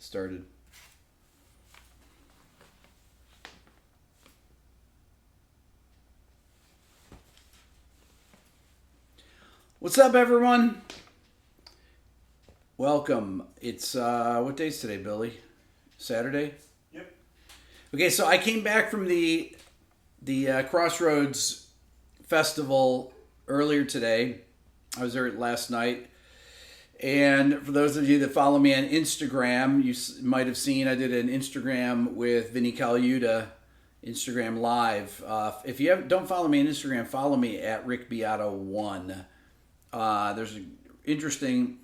started. What's up, everyone? Welcome. It's, what day's today, Billy? Saturday? Yep. Okay, so I came back from the Crossroads Festival earlier today. I was there last night. And for those of you that follow me on Instagram, you might have seen I did an Instagram with Vinny Colaiuta, Instagram Live. If you don't follow me on Instagram, follow me at RickBeato1. There's an interesting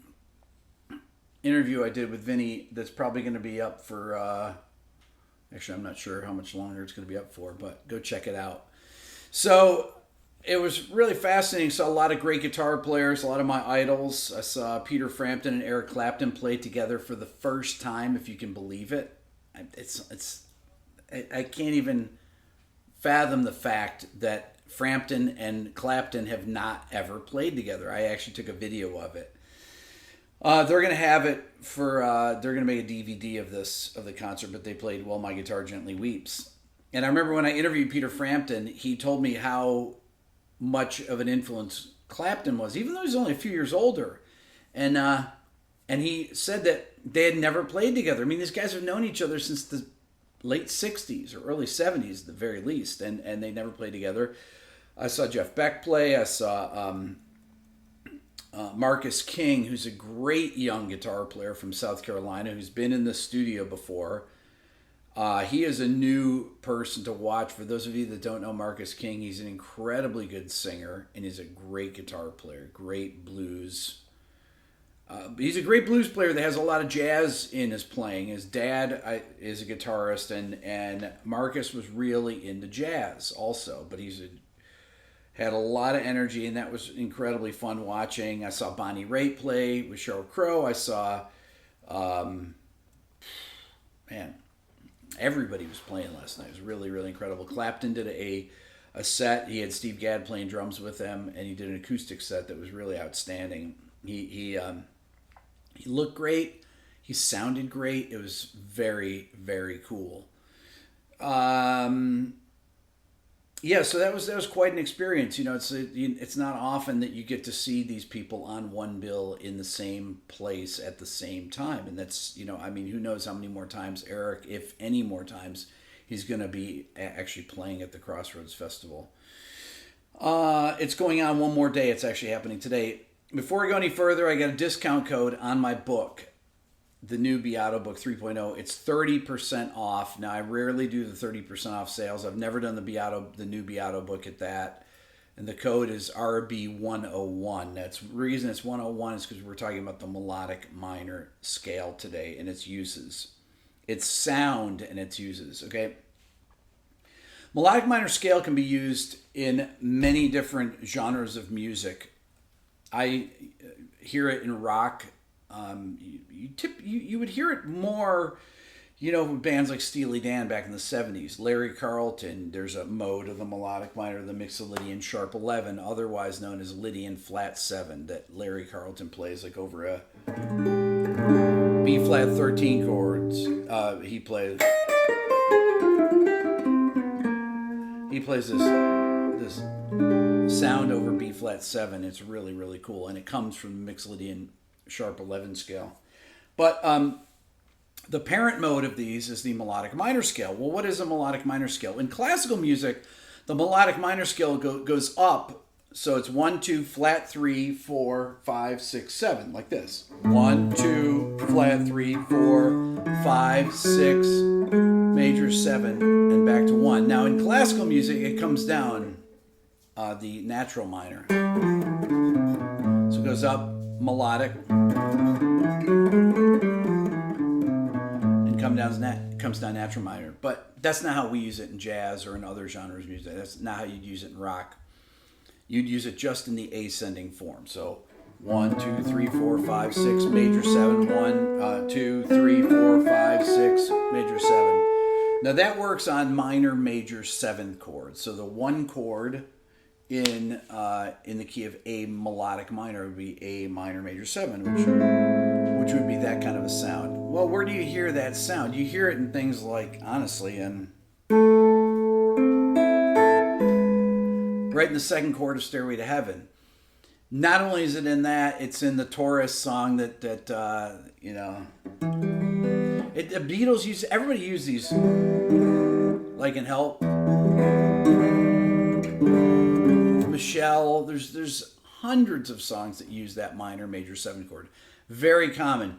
interview I did with Vinny that's probably going to be up for, actually I'm not sure how much longer it's going to be up for, but go check it out. So it was really fascinating. Saw a lot of great guitar players, a lot of my idols. I saw Peter Frampton and Eric Clapton play together for the first time, if you can believe it. I can't even fathom the fact that Frampton and Clapton have not ever played together. I actually took a video of it. They're going to have it for, they're going to make a DVD of the concert, but they played While My Guitar Gently Weeps. And I remember when I interviewed Peter Frampton, he told me how much of an influence Clapton was, even though he's only a few years older. And he said that they had never played together. I mean, these guys have known each other since the late 60s or early 70s at the very least, and they never played together. I saw Jeff Beck play. I saw Marcus King, who's a great young guitar player from South Carolina, who's been in the studio before. He is a new person to watch. For those of you that don't know Marcus King, he's an incredibly good singer, and he's a great guitar player, great blues. He's a great blues player that has a lot of jazz in his playing. His dad is a guitarist, and Marcus was really into jazz also, but had a lot of energy, and that was incredibly fun watching. I saw Bonnie Raitt play with Sheryl Crow. I saw, everybody was playing last night. It was really, really incredible. Clapton did a set. He had Steve Gadd playing drums with him, and he did an acoustic set that was really outstanding. He looked great. He sounded great. It was very, very cool. Yeah, so that was quite an experience. You know, it's not often that you get to see these people on one bill in the same place at the same time, and that's, I mean, who knows how many more times Eric, if any more times, he's going to be actually playing at the Crossroads Festival. It's going on one more day. It's actually happening today. Before I go any further, I got a discount code on my book, the new Beato book 3.0. It's 30% off. Now, I rarely do the 30% off sales. I've never done the new Beato book at that. And the code is RB101. That's the reason it's 101 is because we're talking about the melodic minor scale today and its uses. Its sound and its uses, okay? Melodic minor scale can be used in many different genres of music. I hear it in rock. You would hear it more, with bands like Steely Dan back in the 70s. Larry Carlton, there's a mode of the melodic minor, the Mixolydian sharp 11, otherwise known as Lydian flat 7, that Larry Carlton plays like over a B flat 13 chords. He plays this sound over B flat 7. It's really, really cool, and it comes from the Mixolydian sharp 11 scale. But the parent mode of these is the melodic minor scale. Well, what is a melodic minor scale? In classical music, the melodic minor scale goes up. So it's 1, 2, flat 3, 4, 5, 6, 7, like this. 1, 2, flat 3, 4, 5, 6, major 7, and back to 1. Now in classical music, it comes down the natural minor. So it goes up, melodic, and comes down natural minor. But that's not how we use it in jazz or in other genres of music. That's not how you'd use it in rock. You'd use it just in the ascending form. So 1, 2, 3, 4, 5, 6, major 7, 1, 2, 3, 4, 5, 6, major 7. Now that works on minor, major 7th chords. So the 1 chord in the key of A melodic minor would be A minor major 7, which would be that kind of a sound. Well, where do you hear that sound? You hear it in things like, honestly, in right in the second chord of Stairway to Heaven. Not only is it in that, it's in the Taurus song that you know. The Beatles use. Everybody used these, like in Help. Michelle. There's hundreds of songs that use that minor major 7 chord. Very common.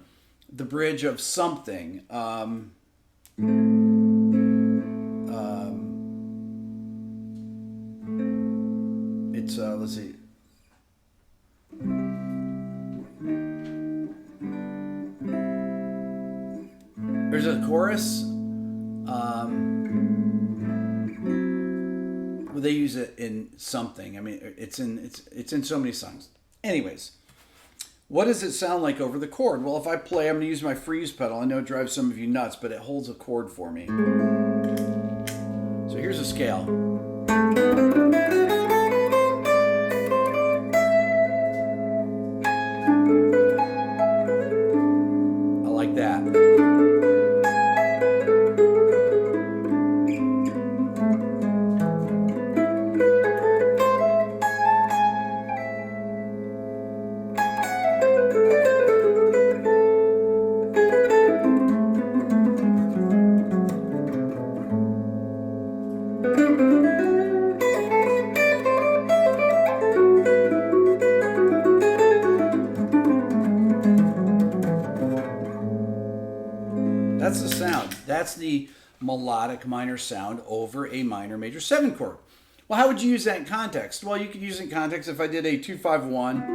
The bridge of Something. It's let's see. There's a chorus. Well, they use it in Something. I mean, it's in so many songs. Anyways, what does it sound like over the chord? Well, if I play, I'm going to use my freeze pedal. I know it drives some of you nuts, but it holds a chord for me. So here's a scale. I like that. That's the sound. That's the melodic minor sound over a minor major 7 chord. Well, how would you use that in context? Well, you could use it in context if I did a 2-5-1.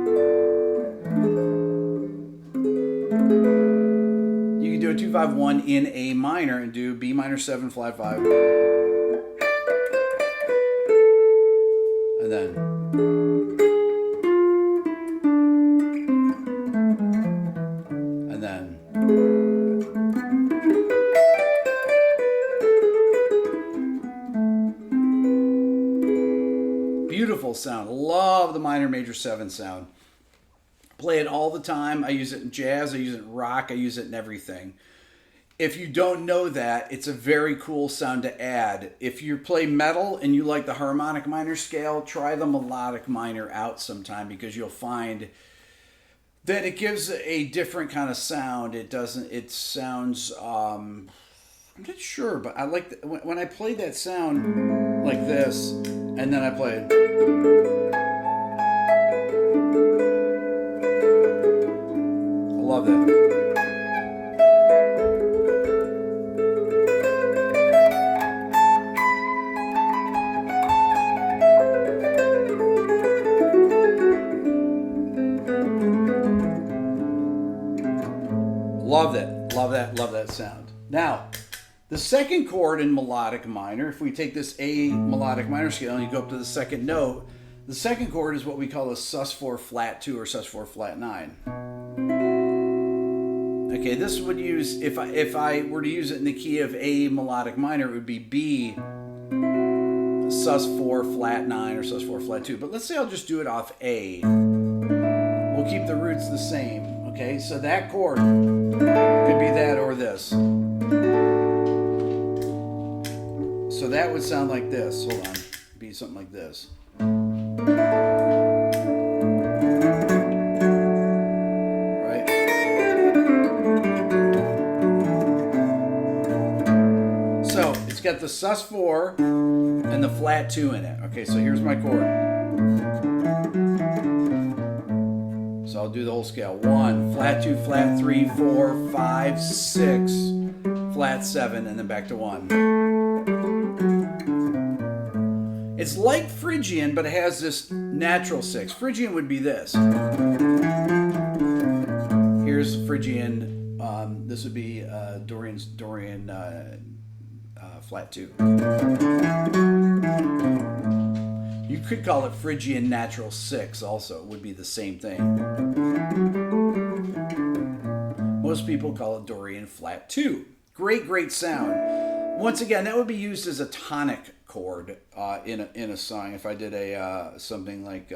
You could do a 2-5-1 in A minor and do B minor 7 flat 5. And then beautiful sound. Love the minor major 7 sound. Play it all the time. I use it in jazz. I use it in rock. I use it in everything. If you don't know that, it's a very cool sound to add. If you play metal and you like the harmonic minor scale, try the melodic minor out sometime, because you'll find that it gives a different kind of sound. It sounds, I'm not sure, but I like when I play that sound like this, and then I play it. I love that. Love that, love that, love that sound. Now, the second chord in melodic minor, if we take this A melodic minor scale and you go up to the second note, the second chord is what we call a sus4 flat 2 or sus4 flat 9. Okay, this would use, if I were to use it in the key of A melodic minor, it would be B sus4 flat 9 or sus4 flat 2. But let's say I'll just do it off A. We'll keep the roots the same. Okay, so that chord could be that or this. So that would sound like this. Hold on. Be something like this. Right? So it's got the sus4 and the flat 2 in it. Okay, so here's my chord. So I'll do the whole scale. 1, flat 2, flat 3, 4, 5, 6, flat 7, and then back to 1. It's like Phrygian, but it has this natural 6. Phrygian would be this. Here's Phrygian. This would be Dorian flat 2. You could call it Phrygian natural 6 also. It would be the same thing. Most people call it Dorian flat 2. Great, great sound. Once again, that would be used as a tonic chord in a song. If I did a something like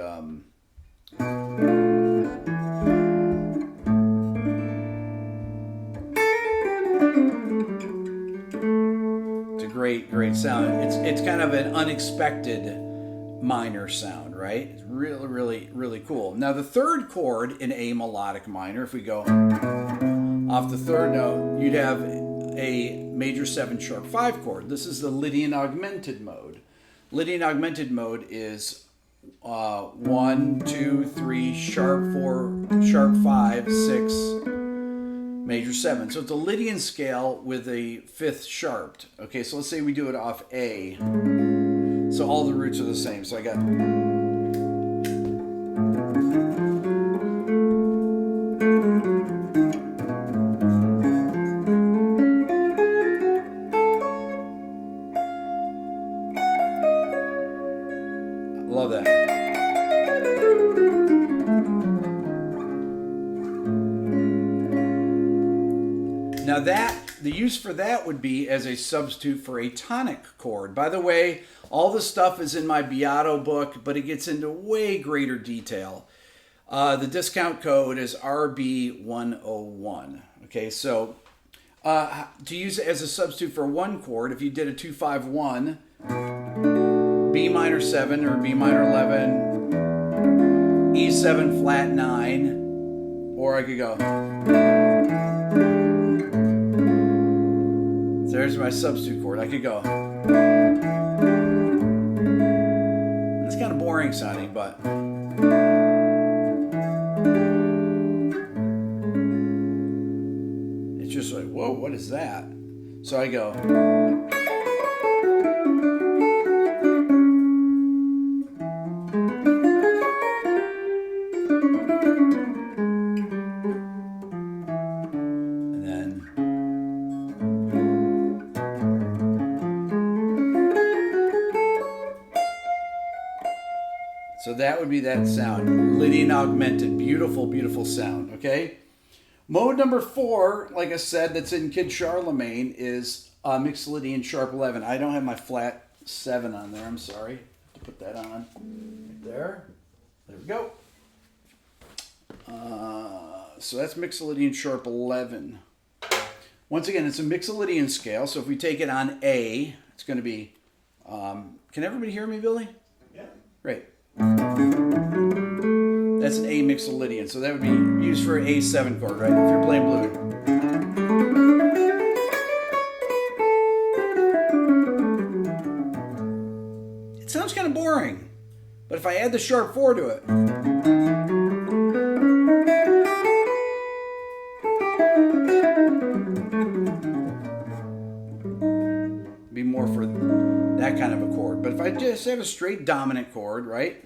It's a great, great sound. It's kind of an unexpected minor sound, right? It's really, really, really cool. Now the third chord in A melodic minor, if we go off the third note, you'd have a major 7 sharp 5 chord. This is the Lydian augmented mode. Lydian augmented mode is 1, 2, 3, sharp 4, sharp 5, 6, major 7. So it's a Lydian scale with a 5th sharped. Okay, so let's say we do it off A. So all the roots are the same. So I got... Love that. Now the use for that would be as a substitute for a tonic chord. By the way, all this stuff is in my Beato book, but it gets into way greater detail. The discount code is RB101. Okay, so to use it as a substitute for one chord, if you did a 2-5-1, B minor 7 or B minor 11, E7 flat 9, or I could go. So there's my substitute chord. I could go. It's kind of boring sounding, but it's just like, whoa, what is that? So I go. So that would be that sound. Lydian augmented. Beautiful, beautiful sound. Okay? Mode number 4, like I said, that's in Kid Charlemagne, is mixed Lydian sharp 11. I don't have my flat 7 on there. I'm sorry. I have to put that on right there. There we go. So that's Mixolydian sharp 11. Once again, it's a Mixolydian scale. So if we take it on A, it's going to be... can everybody hear me, Billy? Yeah. Great. That's an A Mixolydian. So that would be used for an A7 chord, right? If you're playing blue. It sounds kind of boring. But if I add the sharp 4 to it... be more for that kind of a chord. But if I just have a straight dominant chord, right?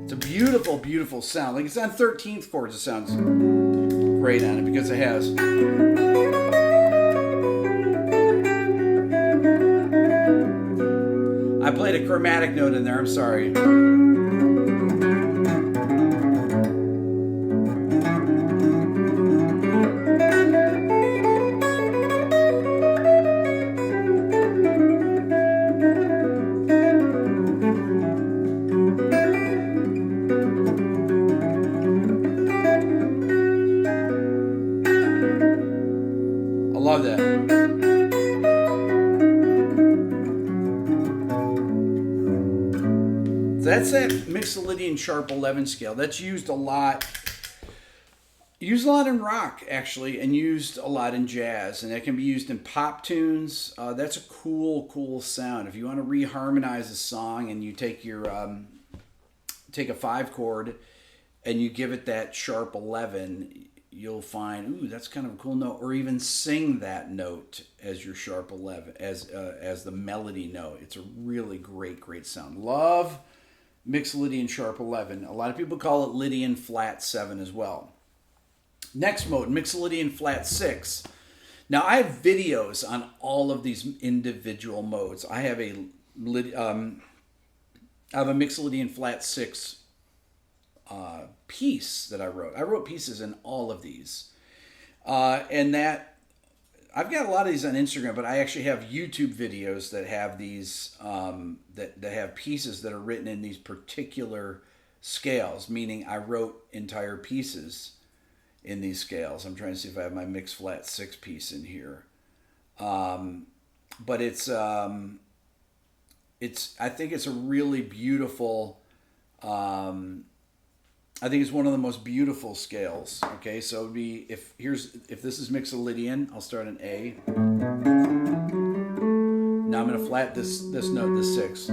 It's a beautiful, beautiful sound. Like it's on 13th chords, it sounds great on it because it has... I played a chromatic note in there, I'm sorry. I love that. That's that Mixolydian sharp 11 scale. That's used a lot. Used a lot in rock, actually, and used a lot in jazz. And that can be used in pop tunes. That's a cool, cool sound. If you want to reharmonize a song and you take your take a 5 chord and you give it that sharp 11, you'll find, ooh, that's kind of a cool note. Or even sing that note as your sharp 11, as the melody note. It's a really great, great sound. Love Mixolydian sharp 11. A lot of people call it Lydian flat 7 as well. Next mode, Mixolydian flat 6. Now I have videos on all of these individual modes. I have a Mixolydian flat 6 piece that I wrote. I wrote pieces in all of these, and that I've got a lot of these on Instagram, but I actually have YouTube videos that have these that have pieces that are written in these particular scales, meaning I wrote entire pieces in these scales. I'm trying to see if I have my mixed flat 6 piece in here. But it's I think it's a really beautiful, I think it's one of the most beautiful scales. Okay, so it would be, if this is Mixolydian, I'll start an A. Now I'm going to flat this note, this 6.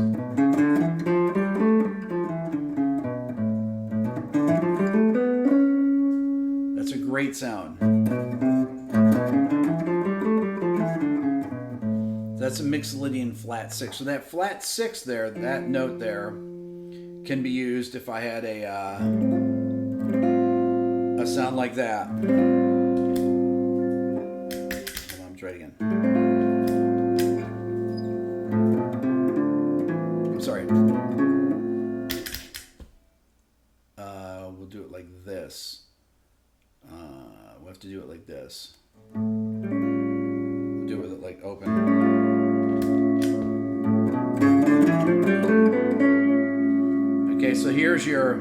That's a great sound. That's a Mixolydian flat 6. So that flat 6 there, that note there, can be used if I had a sound like that. Hold on, I'm try it again. I'm sorry. We'll do it like this. We'll have to do it like this. We'll do it with it like open. Okay, so here's your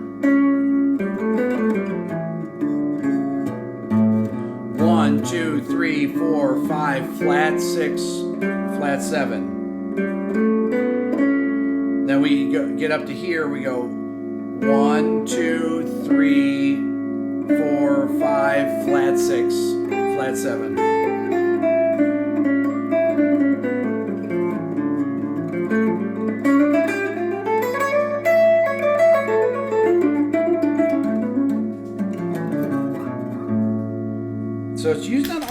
1, 2, 3, 4, 5, flat 6, flat 7. Then we get up to here, we go 1, 2, 3, 4, 5, flat 6, flat 7. So it's used on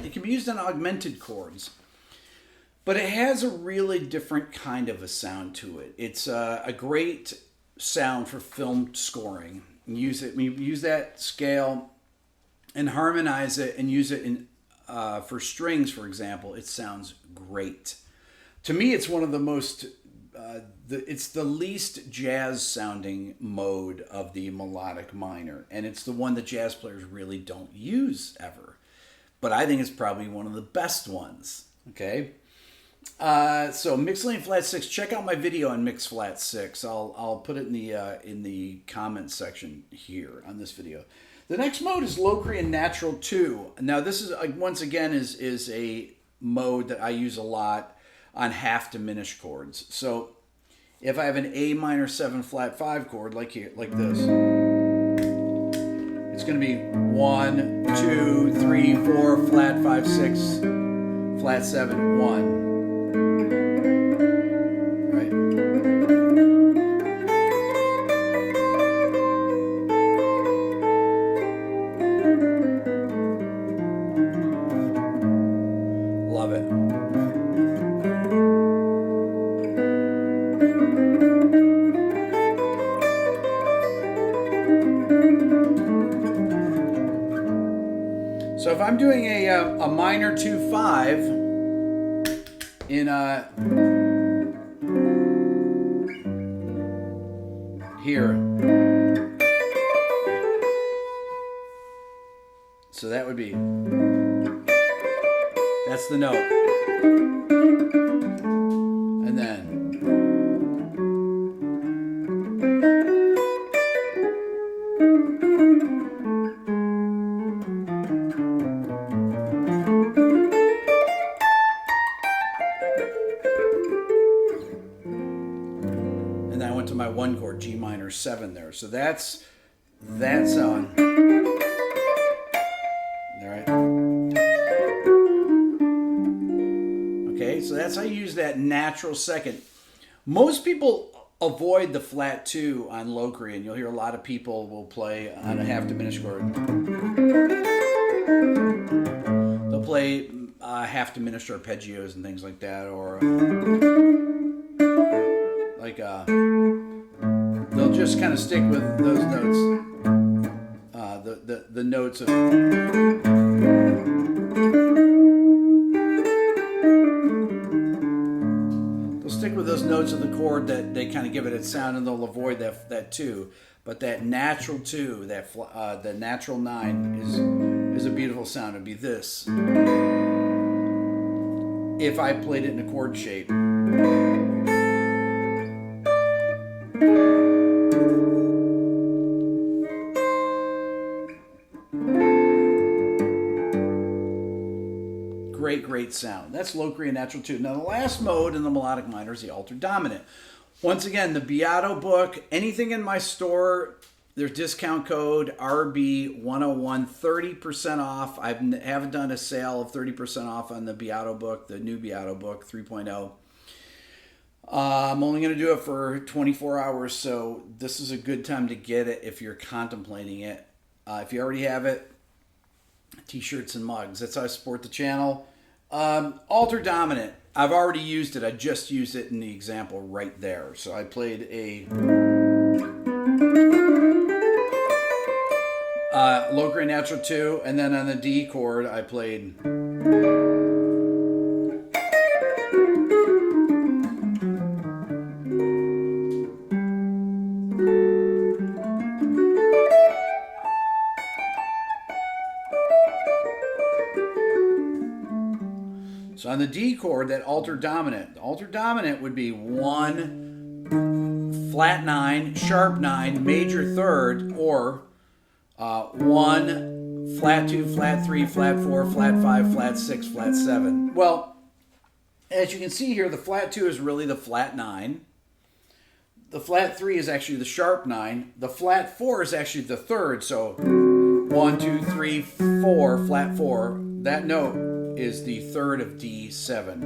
it can be used on augmented chords, but it has a really different kind of a sound to it. It's a great sound for film scoring. We use that scale and harmonize it and use it in for strings, for example. It sounds great. To me, it's one of the most it's the least jazz sounding mode of the melodic minor, and it's the one that jazz players really don't use ever. But I think it's probably one of the best ones. Okay, so Mixolydian flat 6. Check out my video on mixed flat 6. I'll put it in the comments section here on this video. The next mode is Locrian Natural 2. Now this is once again is a mode that I use a lot on half diminished chords. So if I have an A minor 7 flat 5 chord like here, like this, it's going to be 1, 2, 3, 4, flat 5, 6, flat 7, 1. Right? Love it. So if I'm doing a minor 2-5 in here, so that would be, that's the note, and then my 1 chord, G minor 7 there. So that's that sound. All right. Okay, so that's how you use that natural second. Most people avoid the flat 2 on Locrian. You'll hear a lot of people will play on a half diminished chord. They'll play half diminished arpeggios and things like that, or like they'll just kind of stick with those notes, the notes of, they'll stick with those notes of the chord that they kind of give it its sound, and they'll avoid that 2. But that natural 2, the natural 9 is a beautiful sound. It'd be this. if I played it in a chord shape. Great sound. That's Locrian Natural 2. Now, the last mode in the melodic minor is the altered dominant. Once again, the Beato book, anything in my store, there's discount code RB101, 30% off. I haven't done a sale of 30% off on the Beato book, the new Beato book 3.0. I'm only going to do it for 24 hours, so this is a good time to get it if you're contemplating it. If you already have it, t-shirts and mugs. That's how I support the channel. Alter dominant. I've already used it. I just used it in the example right there. So I played a Locrian Natural 2, and then on the D chord I played So on the D chord, that altered dominant. The altered dominant would be 1, flat 9, sharp 9, major third, or 1, flat 2, flat 3, flat 4, flat 5, flat 6, flat 7. Well, as you can see here, the flat 2 is really the flat 9. The flat 3 is actually the sharp 9. The flat 4 is actually the third. So 1, 2, 3, 4, flat 4. That note is the third of D7.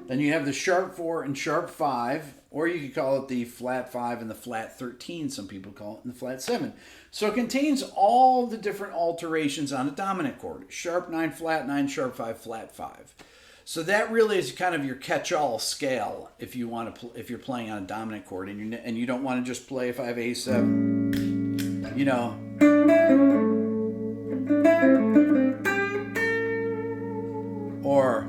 Then you have the sharp 4 and sharp 5, or you could call it the flat 5 and the flat 13, some people call it, and the flat 7. So it contains all the different alterations on a dominant chord. Sharp 9, flat 9, sharp 5, flat 5. So that really is kind of your catch-all scale if you want to if you're playing on a dominant chord and you don't want to just play if I have A7, you know. Or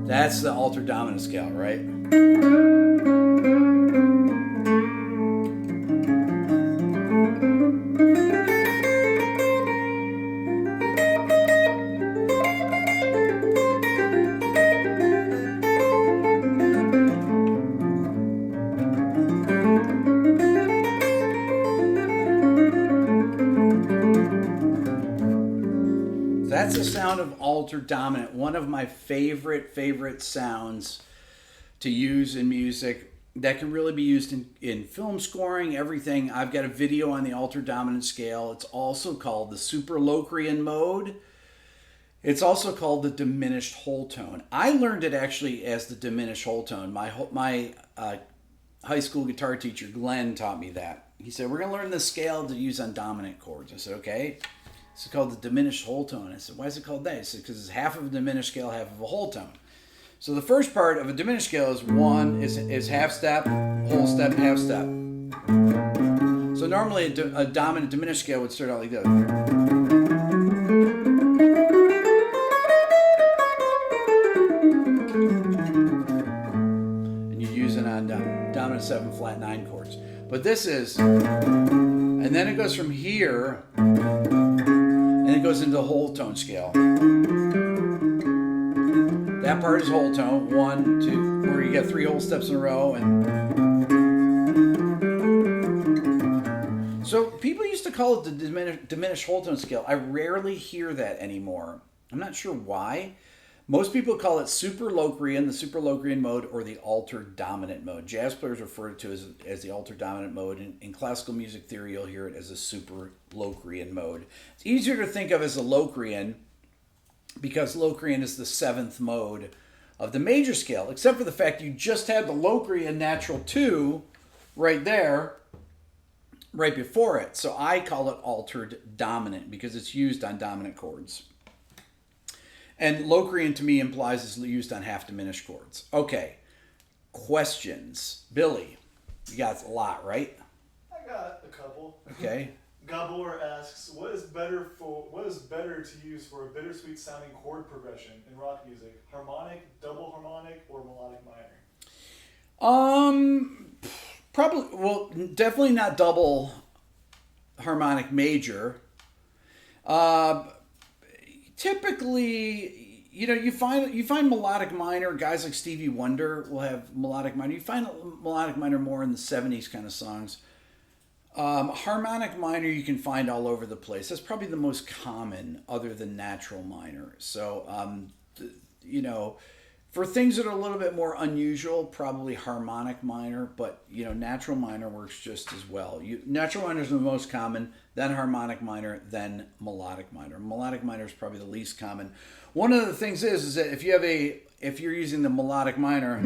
that's the altered dominant scale, right? That's the sound of altered dominant. One of my favorite sounds to use in music that can really be used in film scoring, everything. I've got a video on the altered dominant scale. It's also called the super Locrian mode. It's also called the diminished whole tone. I learned it actually as the diminished whole tone. My high school guitar teacher, Glenn, taught me that. He said, we're going to learn the scale to use on dominant chords. I said, okay. It's called the diminished whole tone. I said, why is it called that? He said, because it's half of a diminished scale, half of a whole tone. So the first part of a diminished scale is is half step, whole step, half step. So normally a dominant diminished scale would start out like this. And you use it on dominant 7, flat 9 chords. But this is, and then it goes from here, and it goes into the whole tone scale. That part is whole tone, 1, 2, where you get 3 whole steps in a row. And so people used to call it the diminished whole tone scale. I rarely hear that anymore. I'm not sure why. Most people call it super Locrian, the super Locrian mode, or the altered dominant mode. Jazz players refer to it as the altered dominant mode. In classical music theory, you'll hear it as a super Locrian mode. It's easier to think of as a Locrian because Locrian is the 7th mode of the major scale, except for the fact you just had the Locrian natural 2 right there, right before it. So I call it altered dominant because it's used on dominant chords. And Locrian to me implies it's used on half diminished chords. Okay, questions. Billy, you got a lot, right? I got a couple. Okay. Gabor asks, what is better to use for a bittersweet sounding chord progression in rock music? Harmonic, double harmonic, or melodic minor? Probably, well, definitely not double harmonic major. Typically, you find melodic minor. Guys like Stevie Wonder will have melodic minor. You find melodic minor more in the '70s kind of songs. Harmonic minor you can find all over the place. That's probably the most common, other than natural minor. So, for things that are a little bit more unusual, probably harmonic minor, but natural minor works just as well. Natural minor is the most common, then harmonic minor, then melodic minor. Melodic minor is probably the least common. One of the things is that if you're using the melodic minor,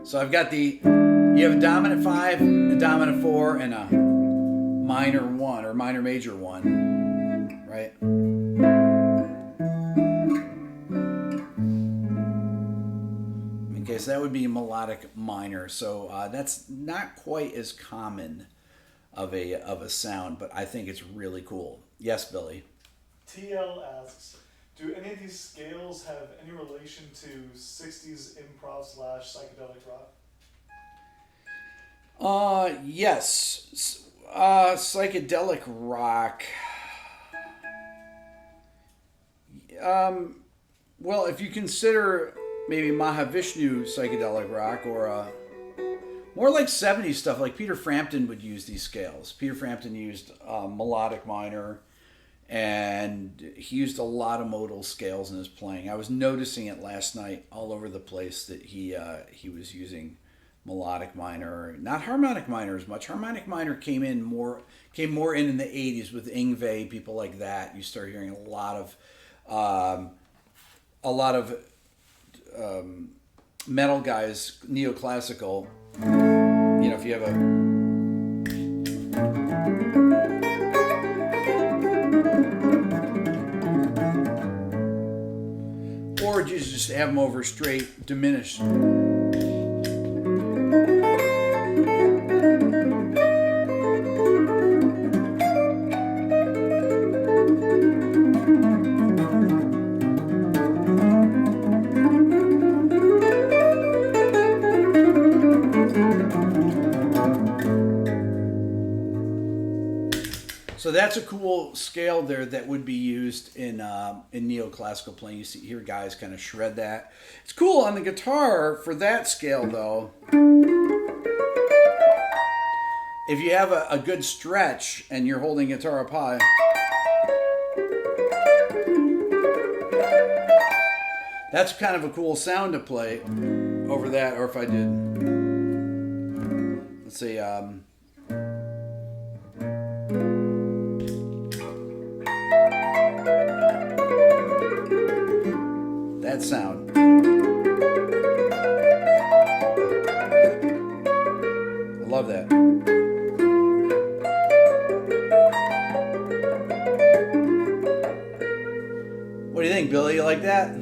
so I've got you have a dominant 5, a dominant 4, and a minor 1 or minor major 1, right? Okay, so that would be melodic minor. So that's not quite as common of a sound, but I think it's really cool. Yes, Billy. TL asks, do any of these scales have any relation to 60s improv / psychedelic rock? Yes. Psychedelic rock. Well, if you consider maybe Mahavishnu psychedelic rock, or more like 70s stuff, like Peter Frampton would use these scales. Peter Frampton used melodic minor, and he used a lot of modal scales in his playing. I was noticing it last night all over the place that he was using melodic minor, not harmonic minor as much. Harmonic minor came more in the 80s with Yngwie, people like that. You start hearing a lot of metal guys, neoclassical. If you have or just have them over straight diminished. So that's a cool scale there that would be used in neoclassical playing. You hear guys kind of shred that. It's cool on the guitar for that scale, though. If you have a good stretch and you're holding guitar up high, that's kind of a cool sound to play over that. Or if I did, let's see, that sound. I love that. What do you think, Billy? You like that?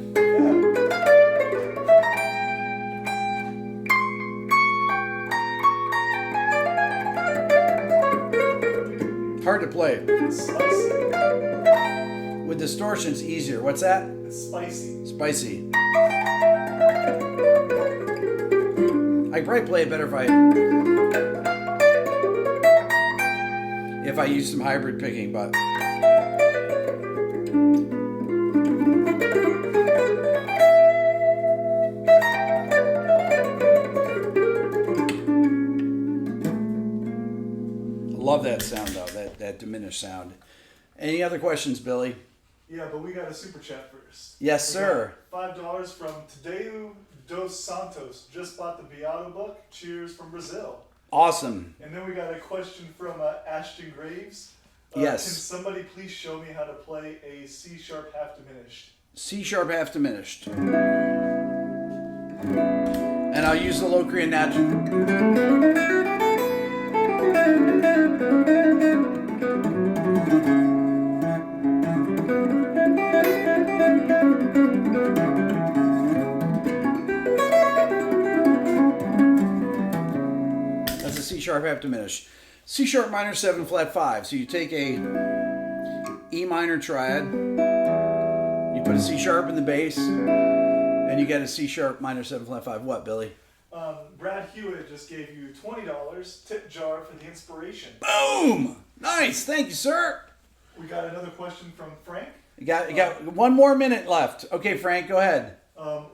Hard to play. It's spicy. With distortion, it's easier. What's that? It's spicy. Spicy. I could probably play it better if I use some hybrid picking, but love that sound though, that diminished sound. Any other questions, Billy? Yeah, but we got a super chat first. Yes, sir. $5 from Tadeu dos Santos. Just bought the Beato book. Cheers from Brazil. Awesome. And then we got a question from Ashton Graves. Yes. Can somebody please show me how to play a C sharp half diminished? C sharp half diminished. And I'll use the Locrian natural. C sharp half diminished. C sharp minor 7 flat 5. So you take a E minor triad. You put a C sharp in the bass, and you get a C sharp minor 7 flat 5. What, Billy? Brad Hewitt just gave you $20 tip jar for the inspiration. Boom! Nice, thank you, sir. We got another question from Frank. You got 1 more minute left. Okay, Frank, go ahead.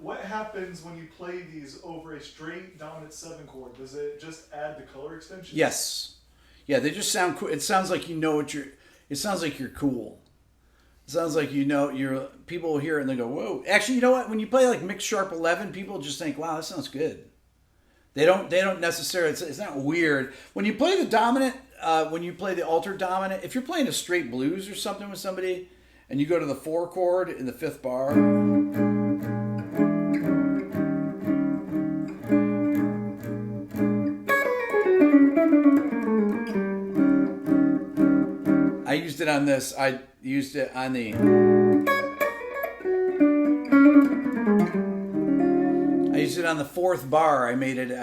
What happens when you play these over a straight dominant 7 chord? Does it just add the color extension? Yes. Yeah, they just sound cool. It sounds like you know what you're. It sounds like you're cool. It sounds like you know you're. People will hear it and they go, "Whoa!" Actually, you know what? When you play like mixed sharp 11, people just think, "Wow, that sounds good." They don't necessarily. It's not weird when you play the dominant. When you play the altered dominant, if you're playing a straight blues or something with somebody, and you go to the 4 chord in the 5th bar. I used it on this. I used it on the. I used it on the 4th bar. I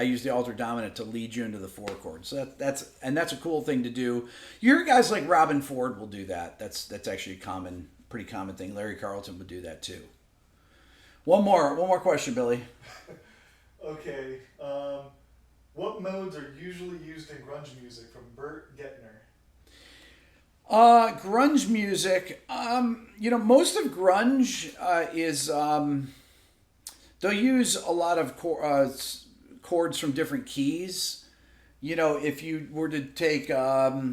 used the altered dominant to lead you into the 4 chord. So that's a cool thing to do. You hear guys like Robin Ford will do that. That's actually a pretty common thing. Larry Carlton would do that too. One more question, Billy. Okay. What modes are usually used in grunge music? From Bert Gettner. Grunge music. Most of grunge is they'll use a lot of chords from different keys. You know, if you were to take so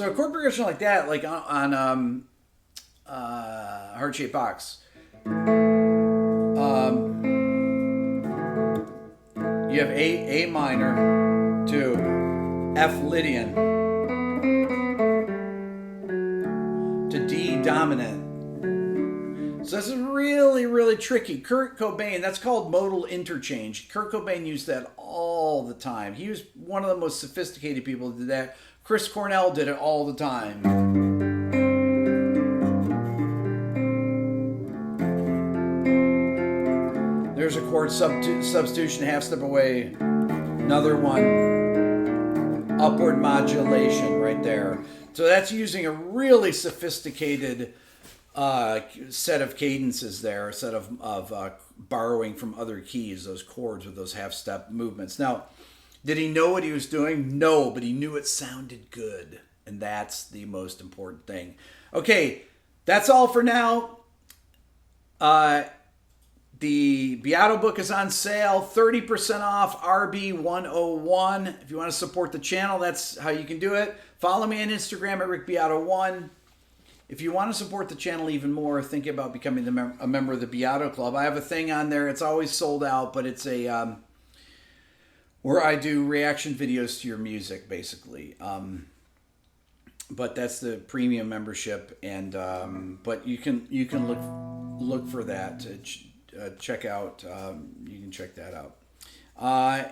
a chord progression like that, like on Heart-Shaped Box. You have A minor to F Lydian to D dominant. So this is really, really tricky. Kurt Cobain, that's called modal interchange. Kurt Cobain used that all the time. He was one of the most sophisticated people who did that. Chris Cornell did it all the time. There's a chord substitution, half step away. Another one. Upward modulation right there. So that's using a really sophisticated set of cadences there, a set of borrowing from other keys, those chords with those half step movements. Now, did he know what he was doing? No, but he knew it sounded good. And that's the most important thing. Okay, that's all for now. The Beato book is on sale, 30% off, RB101. If you want to support the channel, that's how you can do it. Follow me on Instagram at RickBeato1. If you want to support the channel even more, think about becoming a member of the Beato Club. I have a thing on there. It's always sold out, but it's a where I do reaction videos to your music, basically. But that's the premium membership, and but you can look for that. Check out. You can check that out.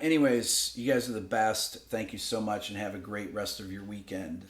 Anyways, you guys are the best. Thank you so much, and have a great rest of your weekend.